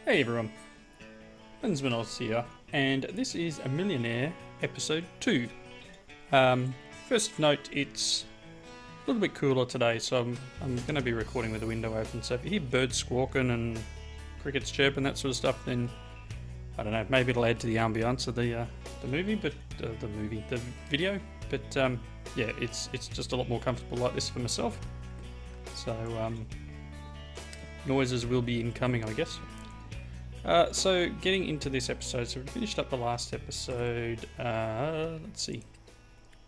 Hey everyone, Benjamin here, and this is a Millionaire episode 2. First of note, it's a little bit cooler today, so I'm going to be recording with the window open. So if you hear birds squawking and crickets chirping, that sort of stuff, then I don't know, maybe it'll add to the ambience of the movie, but the video. But yeah, it's just a lot more comfortable like this for myself. So noises will be incoming, I guess. So getting into this episode, so we finished up the last episode, let's see,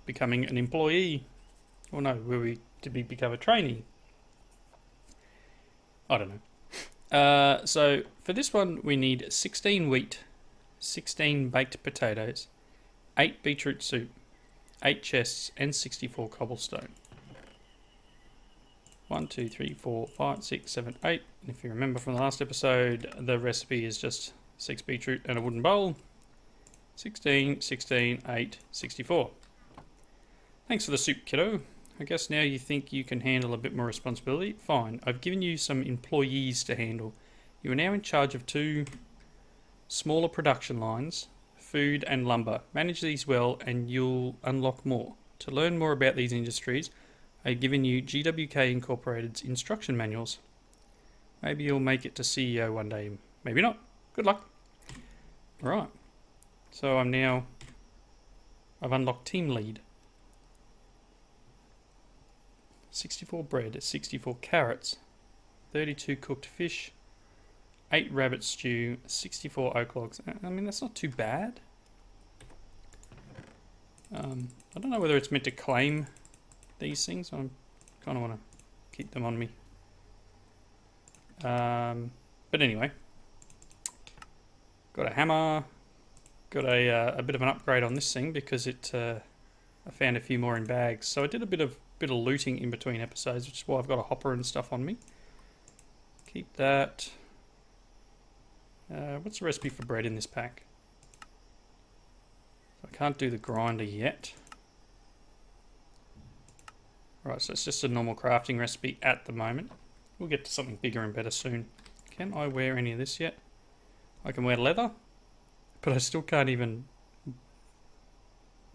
becoming an employee, or no, did we become a trainee? I don't know. So for this one we need 16 wheat, 16 baked potatoes, 8 beetroot soup, 8 chests and 64 cobblestone. 1, 2, 3, 4, 5, 6, 7, 8. And if you remember from the last episode, the recipe is just 6 beetroot and a wooden bowl. 16, 16, 8, 64. Thanks for the soup, kiddo. I guess now you think you can handle a bit more responsibility. Fine, I've given you some employees to handle. You are now in charge of 2 smaller production lines, food and lumber. Manage these well and you'll unlock more. To learn more about these industries, I've given you GWK Incorporated's instruction manuals. Maybe you'll make it to CEO one day. Maybe not. Good luck. Alright. So I've unlocked team lead. 64 bread, 64 carrots, 32 cooked fish, 8 rabbit stew, 64 oak logs. I mean, that's not too bad. I don't know whether it's meant to claim these things. I kind of want to keep them on me. But anyway, got a hammer, got a bit of an upgrade on this thing because I found a few more in bags. So I did a bit of looting in between episodes, which is why I've got a hopper and stuff on me. Keep that. What's the recipe for bread in this pack? I can't do the grinder yet. Right, so it's just a normal crafting recipe at the moment. We'll get to something bigger and better soon. Can I wear any of this yet? I can wear leather, but I still can't even...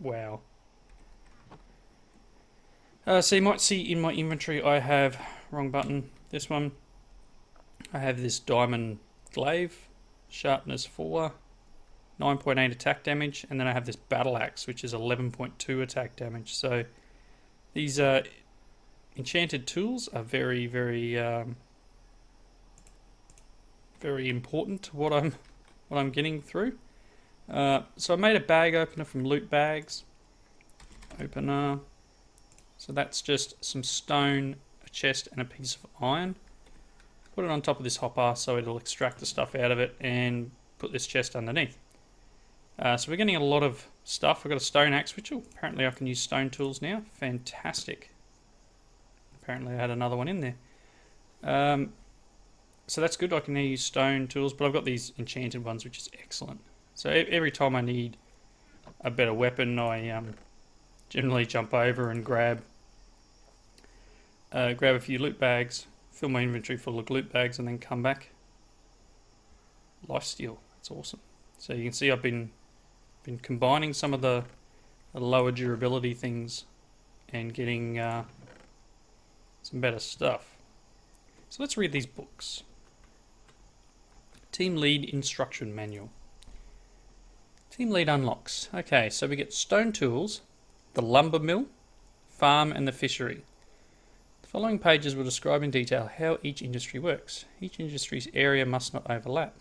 Wow. So you might see in my inventory I have, wrong button, this one. I have this diamond glaive, sharpness 4, 9.8 attack damage, and then I have this battle axe, which is 11.2 attack damage. So these enchanted tools are very, very, very important to what I'm getting through. So I made a bag opener from loot bags. Opener. So that's just some stone, a chest, and a piece of iron. Put it on top of this hopper so it'll extract the stuff out of it, and put this chest underneath. So we're getting a lot of stuff. I've got a stone axe, which apparently I can use stone tools now. Fantastic. Apparently I had another one in there. So that's good. I can now use stone tools, but I've got these enchanted ones, which is excellent. So every time I need a better weapon, I generally jump over and grab a few loot bags, fill my inventory full of loot bags, and then come back. Lifesteal. That's awesome. So you can see I've been combining some of the lower durability things and getting some better stuff. So let's read these books. Team Lead Instruction Manual. Team Lead unlocks. Okay, so we get stone tools, the lumber mill, farm, and the fishery. The following pages will describe in detail how each industry works. Each industry's area must not overlap.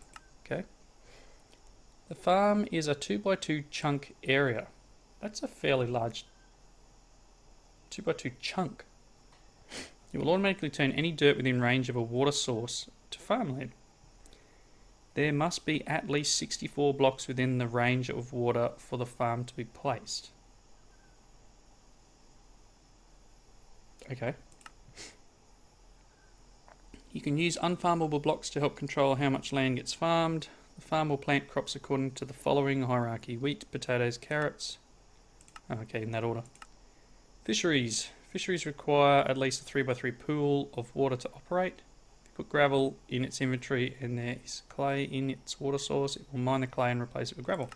Okay. The farm is a 2x2 chunk area. That's a fairly large 2x2 chunk. It will automatically turn any dirt within range of a water source to farmland. There must be at least 64 blocks within the range of water for the farm to be placed. Okay. You can use unfarmable blocks to help control how much land gets farmed. The farm will plant crops according to the following hierarchy: wheat, potatoes, carrots. Okay, in that order. Fisheries. Fisheries require at least a 3x3 pool of water to operate. put gravel in its inventory and there is clay in its water source, it will mine the clay and replace it with gravel.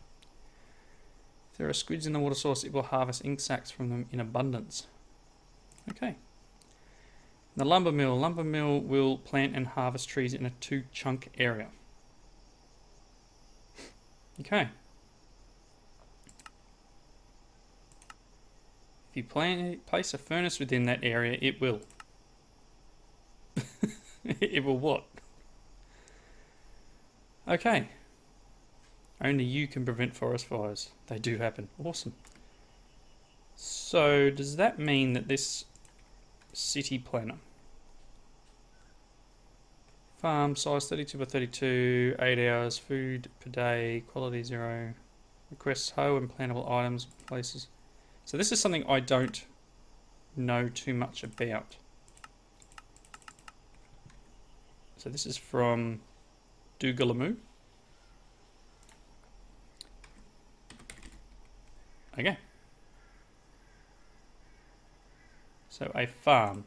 If there are squids in the water source, it will harvest ink sacs from them in abundance. Okay. The lumber mill will plant and harvest trees in a 2-chunk area. Okay. If you place a furnace within that area, it will. It will what? Okay. Only you can prevent forest fires. They do happen. Awesome. So, does that mean that this city planner, farm size 32 by 32, 8 hours, food per day, quality 0, requests hoe and plantable items, places. So this is something I don't know too much about. So this is from Doogalamoo. Okay. So a farm.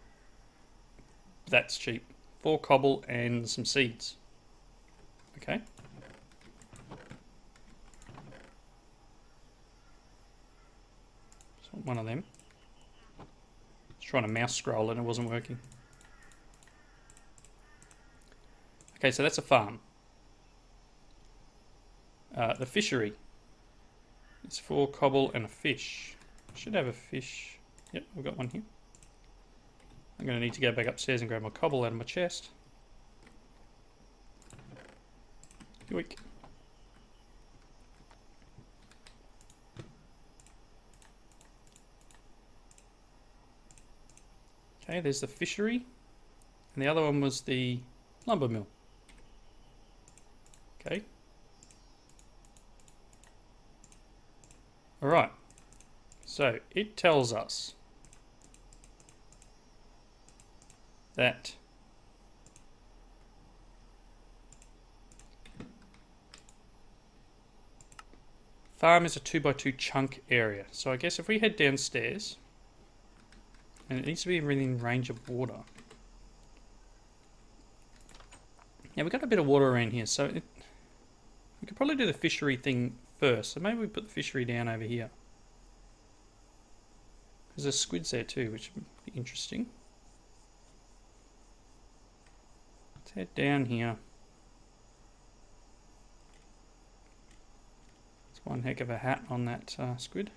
That's cheap. 4 cobble and some seeds. Okay. So one of them. I was trying to mouse scroll and it wasn't working. Okay, so that's a farm. The fishery. It's 4 cobble and a fish. Should have a fish. Yep, we've got one here. I'm going to need to go back upstairs and grab my cobble out of my chest. Yoink. Okay, there's the fishery. And the other one was the lumber mill. Okay. Alright. So, it tells us that farm is a 2x2 chunk area. So I guess if we head downstairs, and it needs to be within range of water. Yeah, we've got a bit of water around here, so we could probably do the fishery thing first. So maybe we put the fishery down over here. Because there's squids there too, which would be interesting. Let's head down here. It's one heck of a hat on that squid.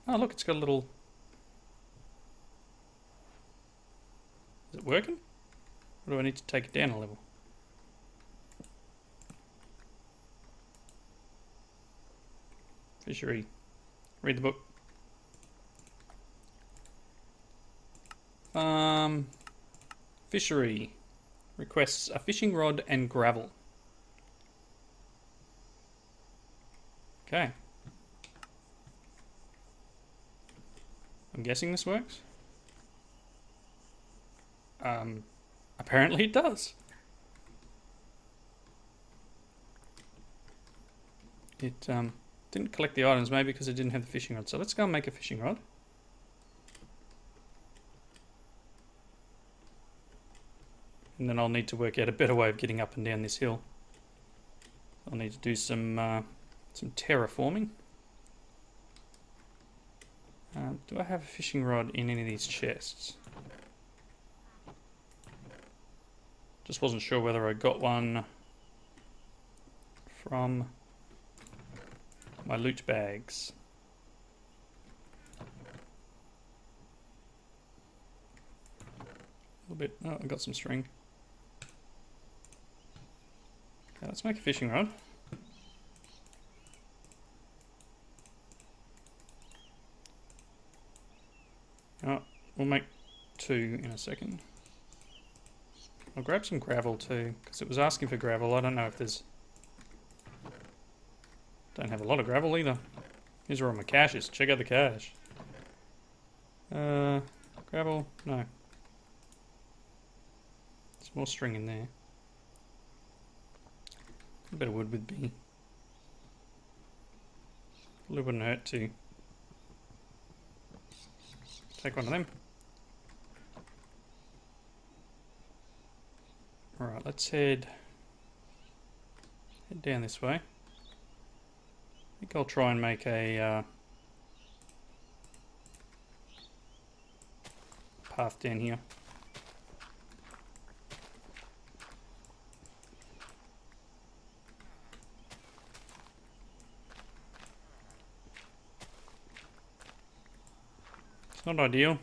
Oh look, it's got a little... Is it working? Or do I need to take it down a level? Fishery. Read the book. Fishery. Requests a fishing rod and gravel. Okay. I'm guessing this works. Apparently it does. It didn't collect the items, maybe because it didn't have the fishing rod. So let's go and make a fishing rod. And then I'll need to work out a better way of getting up and down this hill. I'll need to do some terraforming. Do I have a fishing rod in any of these chests? Just wasn't sure whether I got one from my loot bags. A little bit. Oh, I got some string. Okay, let's make a fishing rod. Oh, we'll make 2 in a second. I'll grab some gravel too, because it was asking for gravel. I don't know if there's... Don't have a lot of gravel either. Here's where all my cache is. Check out the cache. Gravel? No. There's more string in there. A bit of wood would be... Probably wouldn't hurt to take one of them. Alright, let's head down this way. I think I'll try and make a path down here. It's not ideal.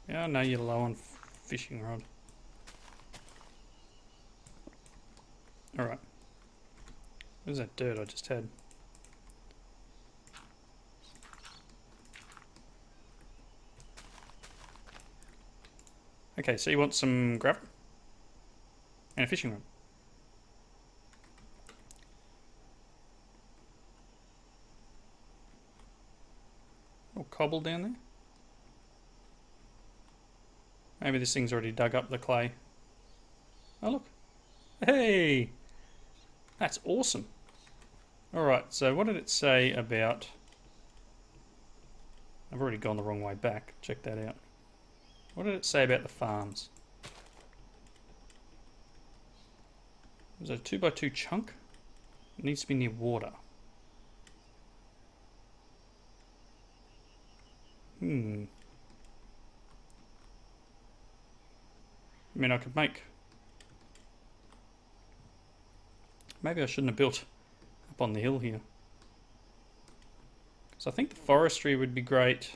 Yeah, I know you're low on fishing rod. Alright. Where's that dirt I just had? Okay, so you want some gravel and a fishing rod. Oh, cobble down there? Maybe this thing's already dug up the clay. Oh, look. Hey! That's awesome. Alright, so what did it say about... I've already gone the wrong way back. Check that out. What did it say about the farms? Was it a 2x2 chunk? It needs to be near water. I mean, I could make... Maybe I shouldn't have built up on the hill here. Because I think the forestry would be great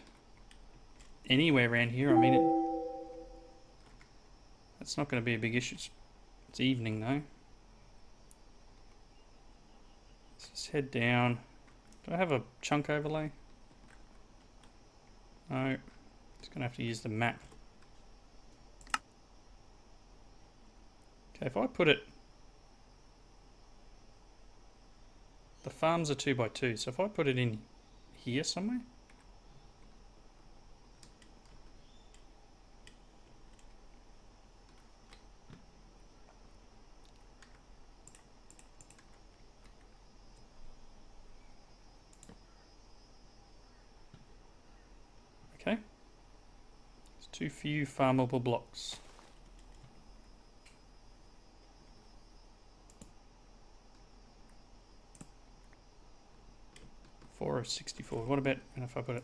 anywhere around here. I mean, that's not going to be a big issue. It's evening though. Let's just head down. Do I have a chunk overlay? No. Just going to have to use the map. Okay, if I put it... The farms are 2x2, so if I put it in here somewhere... Okay. It's too few farmable blocks. Four of 64. What about if I put it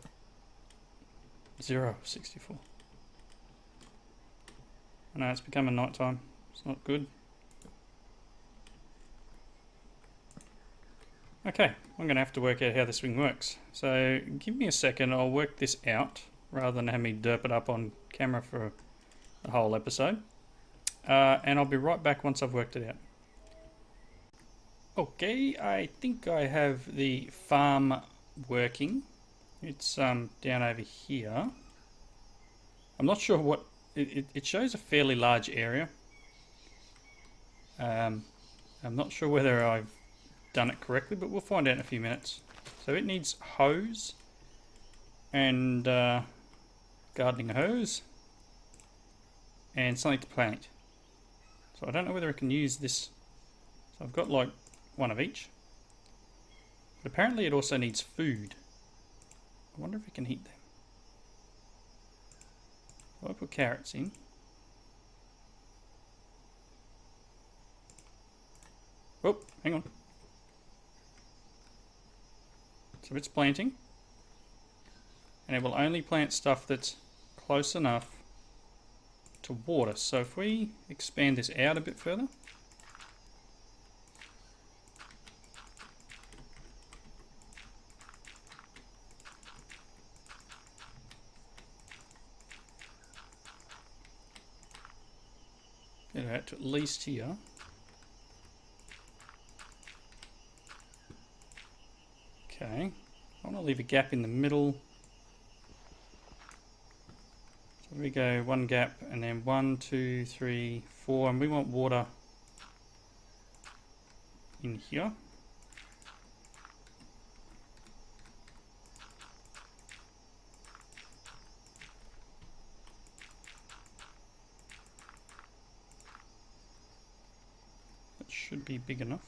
0 of 64? I know it's becoming night time. It's not good. Okay, I'm going to have to work out how this thing works. So give me a second. I'll work this out rather than have me derp it up on camera for the whole episode. And I'll be right back once I've worked it out. Okay, I think I have the farm working. It's down over here. I'm not sure what... It shows a fairly large area. I'm not sure whether I've done it correctly, but we'll find out in a few minutes. So it needs hose and gardening hose and something to plant. So I don't know whether I can use this. So I've got like one of each. But apparently it also needs food. I wonder if it can heat them. If I put carrots in. Oh, hang on. So it's planting. And it will only plant stuff that's close enough to water. So if we expand this out a bit further. Get it out to at least here. Okay, I want to leave a gap in the middle. So we go one gap and then 1, 2, 3, 4, and we want water in here. That should be big enough.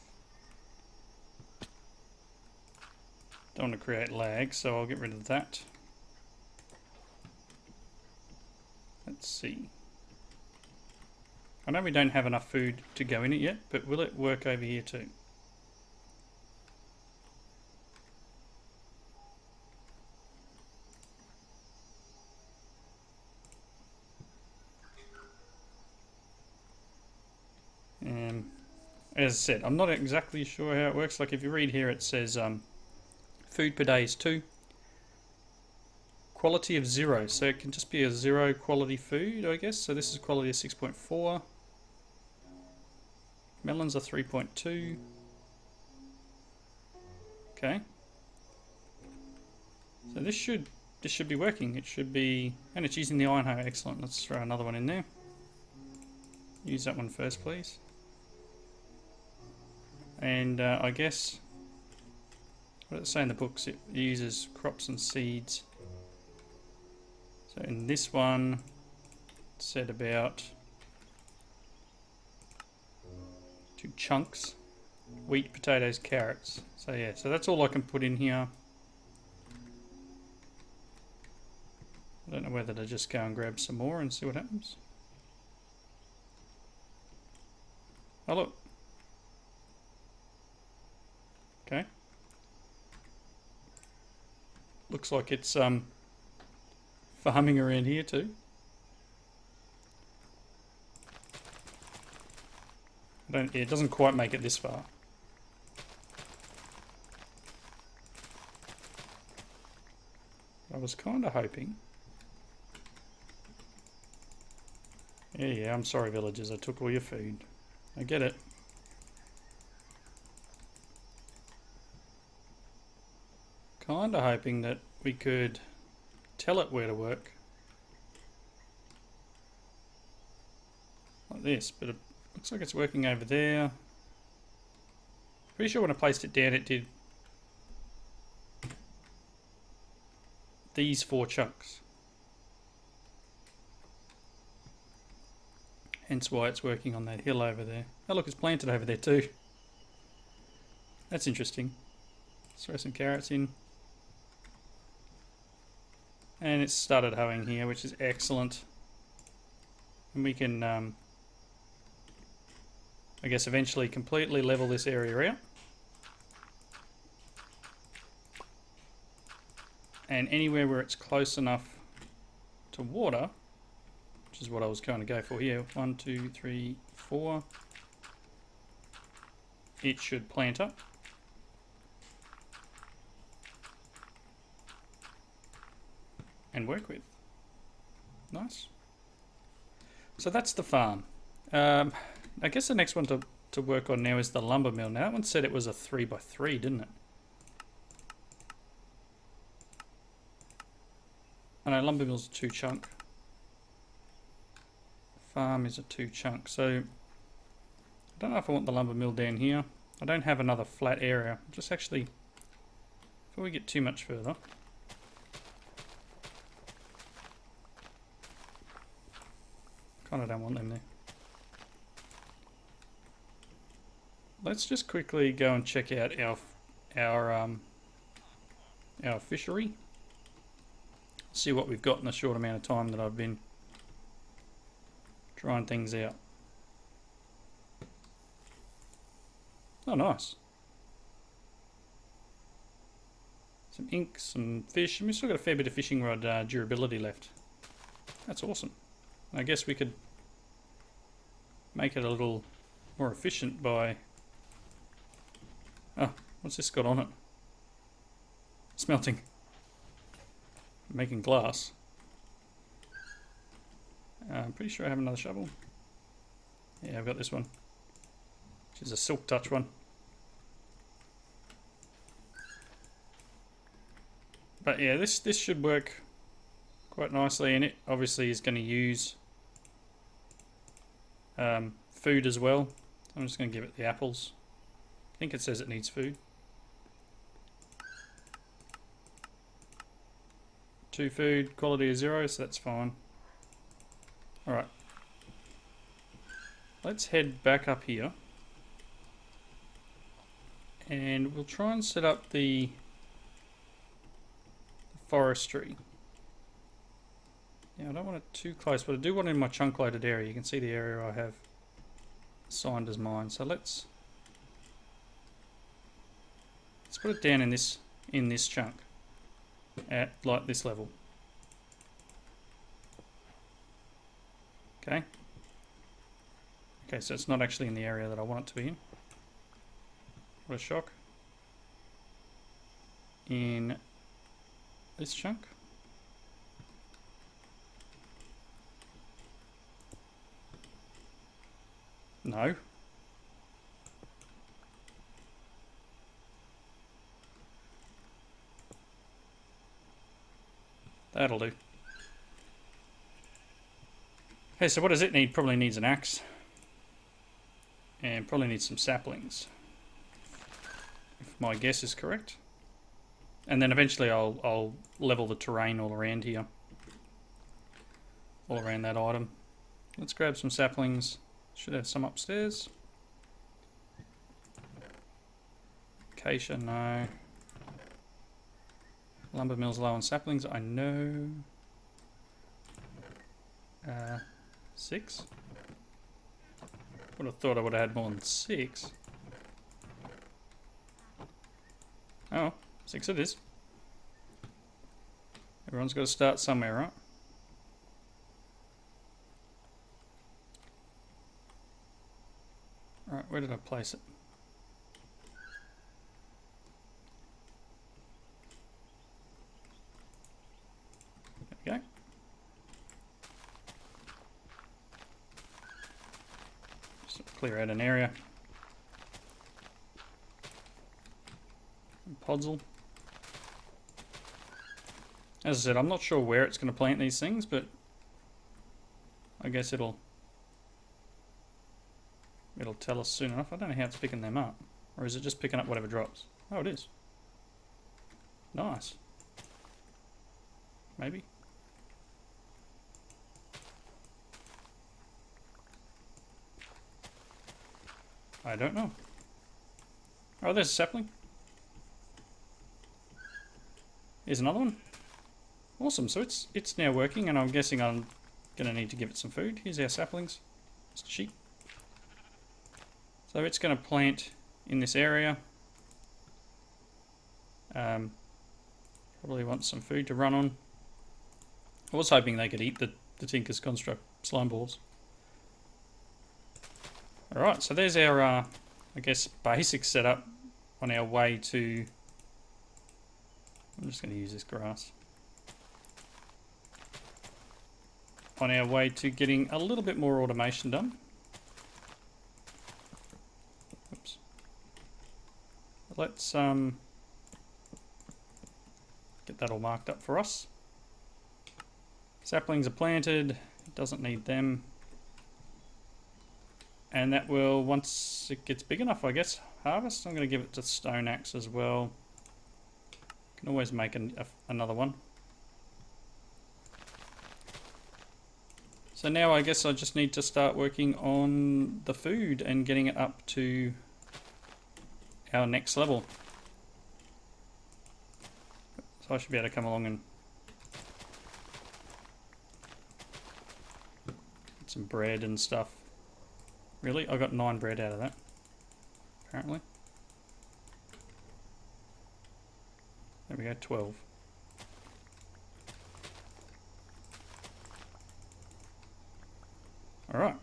Don't want to create lag, so I'll get rid of that. Let's see. I know we don't have enough food to go in it yet, but will it work over here too? As I said, I'm not exactly sure how it works. Like if you read here, it says food per day is 2. Quality of 0, so it can just be a 0 quality food, I guess. So this is quality of 6.4. Melons are 3.2. Okay. So this should be working. It should be, and it's using the iron hoe. Excellent. Let's throw another one in there. Use that one first, please. And I guess, what does it say in the books? It uses crops and seeds. So in this one, it said about 2 chunks. Wheat, potatoes, carrots. So yeah, so that's all I can put in here. I don't know whether to just go and grab some more and see what happens. Oh look. Okay. Looks like it's farming around here too. It doesn't quite make it this far. I was kind of hoping. Yeah, I'm sorry villagers, I took all your food. I get it. Kind of hoping that we could tell it where to work. Like this, but it looks like it's working over there. Pretty sure when I placed it down it did these 4 chunks. Hence why it's working on that hill over there. Oh look, it's planted over there too. That's interesting. Let's throw some carrots in. And it's started hoeing here, which is excellent. And we can, I guess, eventually completely level this area out. And anywhere where it's close enough to water, which is what I was trying to go for here, 1, 2, 3, 4, it should plant up. And work with. Nice. So that's the farm. I guess the next one to work on now is the lumber mill. Now that one said it was a 3x3, didn't it? I know lumber mill's a 2 chunk. Farm is a 2 chunk. So I don't know if I want the lumber mill down here. I don't have another flat area. Just actually, before we get too much further, kind of don't want them there. Let's just quickly go and check out our fishery. See what we've got in the short amount of time that I've been trying things out. Oh, nice. Some ink, some fish, and we've still got a fair bit of fishing rod durability left. That's awesome. I guess we could make it a little more efficient by... Oh, what's this got on it? Smelting. Making glass. I'm pretty sure I have another shovel. Yeah, I've got this one, which is a silk touch one. But yeah, this should work quite nicely, and it obviously is going to use food as well. I'm just going to give it the apples. I think it says it needs food. 2 food, quality is 0, so that's fine. Alright. Let's head back up here. And we'll try and set up the forestry. Yeah, I don't want it too close, but I do want it in my chunk loaded area. You can see the area I have assigned as mine. So let's put it down in this chunk at like this level. Okay. Okay, so it's not actually in the area that I want it to be in. What a shock. In this chunk. No. That'll do. Okay, so what does it need? Probably needs an axe. And probably needs some saplings. If my guess is correct. And then eventually I'll level the terrain all around here. All around that item. Let's grab some saplings. Should have some upstairs. Acacia, no. Lumber mill's low on saplings, I know. 6? Would have thought I would have had more than 6. Oh, 6 it is. Everyone's got to start somewhere, right? Right, where did I place it? There we go. Just clear out an area. Podzol. As I said, I'm not sure where it's going to plant these things, but I guess it'll tell us soon enough. I don't know how it's picking them up. Or is it just picking up whatever drops? Oh, it is. Nice. Maybe. I don't know. Oh, there's a sapling. Here's another one. Awesome, so it's now working, and I'm guessing I'm going to need to give it some food. Here's our saplings. It's a sheep. So it's going to plant in this area. Probably wants some food to run on. I was hoping they could eat the Tinker's Construct slime balls. Alright, so there's our, I guess, basic setup on our way to... I'm just going to use this grass. On our way to getting a little bit more automation done. Oops. Let's get that all marked up for us. Saplings are planted, doesn't need them. And that will, once it gets big enough, I guess, harvest. I'm going to give it to stone axe as well. Can always make another one. So now I guess I just need to start working on the food and getting it up to our next level. So I should be able to come along and get some bread and stuff. Really? I got 9 bread out of that, apparently. There we go, 12. Alright.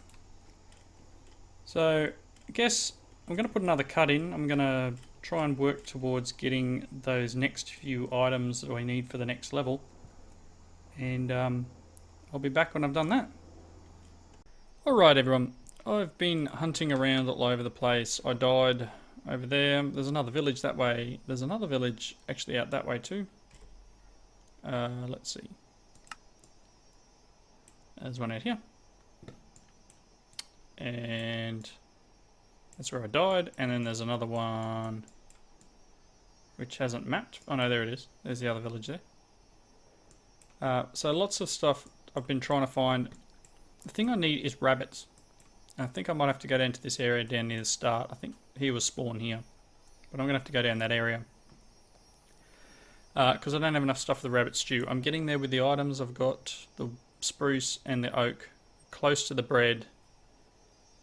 So, I guess I'm going to put another cut in. I'm going to try and work towards getting those next few items that we need for the next level. And I'll be back when I've done that. Alright everyone, I've been hunting around all over the place. I died over there. There's another village that way. There's another village actually out that way too. Let's see. There's one out here. And that's where I died. And then there's another one which hasn't mapped. Oh no, there it is. There's the other village there. So lots of stuff I've been trying to find. The thing I need is rabbits. I think I might have to go down to this area down near the start. I think he was spawn here. But I'm going to have to go down that area. Because I don't have enough stuff for the rabbit stew. I'm getting there with the items. I've got the spruce and the oak close to the bread.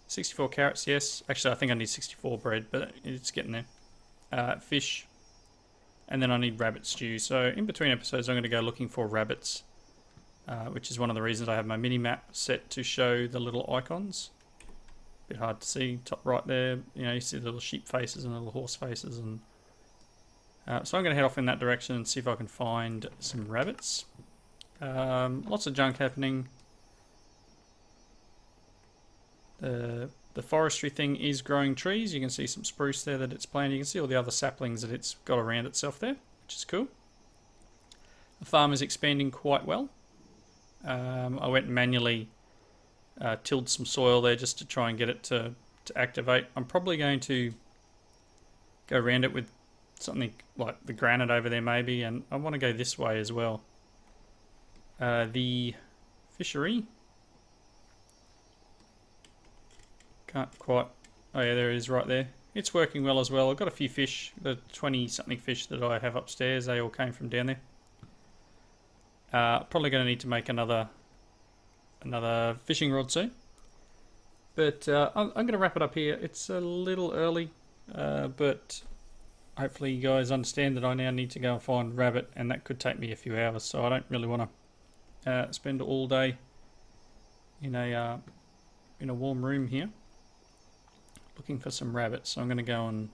64 carrots, yes. Actually, I think I need 64 bread, but it's getting there. Fish. And then I need rabbit stew. So in between episodes, I'm going to go looking for rabbits, which is one of the reasons I have my mini map set to show the little icons. Bit hard to see, top right there. You know, you see the little sheep faces and little horse faces, and so I'm going to head off in that direction and see if I can find some rabbits. Lots of junk happening. The forestry thing is growing trees. You can see some spruce there that it's planted. You can see all the other saplings that it's got around itself there, which is cool. The farm is expanding quite well. I went and manually tilled some soil there just to try and get it to activate. I'm probably going to go around it with something like the granite over there maybe, and I want to go this way as well. The fishery. Can't quite... Oh yeah, there it is right there. It's working well as well. I've got a few fish, the 20-something fish that I have upstairs. They all came from down there. Probably going to need to make another fishing rod soon. But I'm going to wrap it up here. It's a little early, but hopefully you guys understand that I now need to go and find rabbit, and that could take me a few hours. So I don't really want to spend all day in a warm room here looking for some rabbits. So I'm going to go and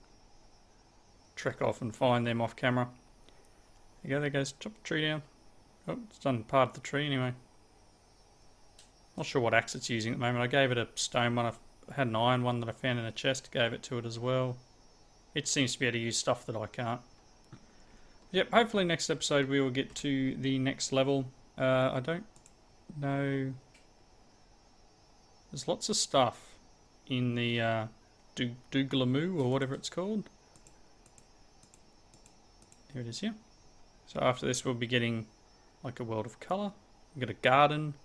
trek off and find them off camera. There you go, there goes, chop the tree down. Oh, it's done part of the tree anyway. Not sure what axe it's using at the moment. I gave it a stone one. I had an iron one that I found in a chest, gave it to it as well. It seems to be able to use stuff that I can't. Yep, hopefully next episode we will get to the next level. I don't know. There's lots of stuff in the Dooglamoo or whatever it's called. Here it is here. So after this we'll be getting like a world of colour. We've got a garden,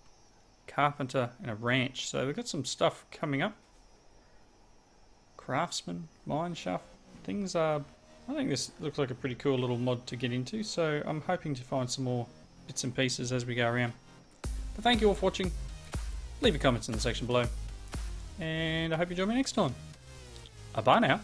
carpenter and a ranch. So we've got some stuff coming up. Craftsman, mine shaft. Things are... I think this looks like a pretty cool little mod to get into. So I'm hoping to find some more bits and pieces as we go around. But thank you all for watching. Leave your comments in the section below. And I hope you join me next time. Bye now.